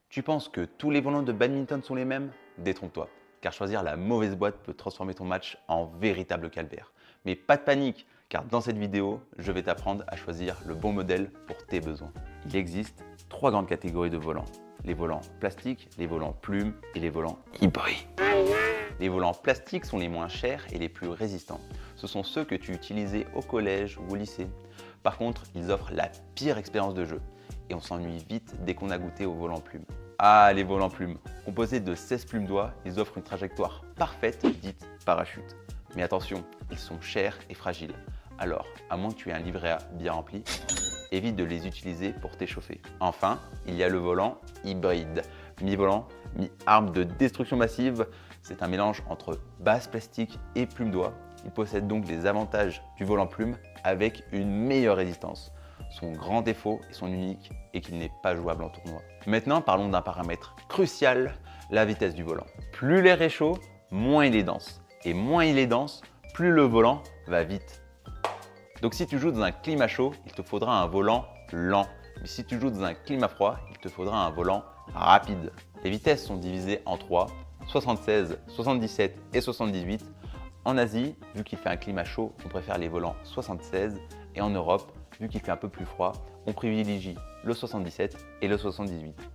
Tu penses que tous les volants de badminton sont les mêmes? Détrompe-toi, car choisir la mauvaise boîte peut transformer ton match en véritable calvaire. Mais pas de panique, car dans cette vidéo, je vais t'apprendre à choisir le bon modèle pour tes besoins. Il existe trois grandes catégories de volants. Les volants plastiques, les volants plumes et les volants hybrides. Les volants plastiques sont les moins chers et les plus résistants. Ce sont ceux que tu utilisais au collège ou au lycée. Par contre, ils offrent la pire expérience de jeu et on s'ennuie vite dès qu'on a goûté aux volants plumes. Ah, les volants plumes. Composés de 16 plumes d'oie, ils offrent une trajectoire parfaite, dite parachute. Mais attention, ils sont chers et fragiles. Alors, à moins que tu aies un livret A bien rempli, évite de les utiliser pour t'échauffer. Enfin, il y a le volant hybride. Mi-volant, mi-arme de destruction massive. C'est un mélange entre base plastique et plume d'oie. Il possède donc les avantages du volant plume avec une meilleure résistance. Son grand défaut et son unique est qu'il n'est pas jouable en tournoi. Maintenant, parlons d'un paramètre crucial, la vitesse du volant. Plus l'air est chaud, moins il est dense. Et moins il est dense, plus le volant va vite. Donc si tu joues dans un climat chaud, il te faudra un volant lent. Mais si tu joues dans un climat froid, il te faudra un volant rapide. Les vitesses sont divisées en 3, 76, 77 et 78. En Asie, vu qu'il fait un climat chaud, on préfère les volants 76 et en Europe, vu qu'il fait un peu plus froid, on privilégie le 77 et le 78.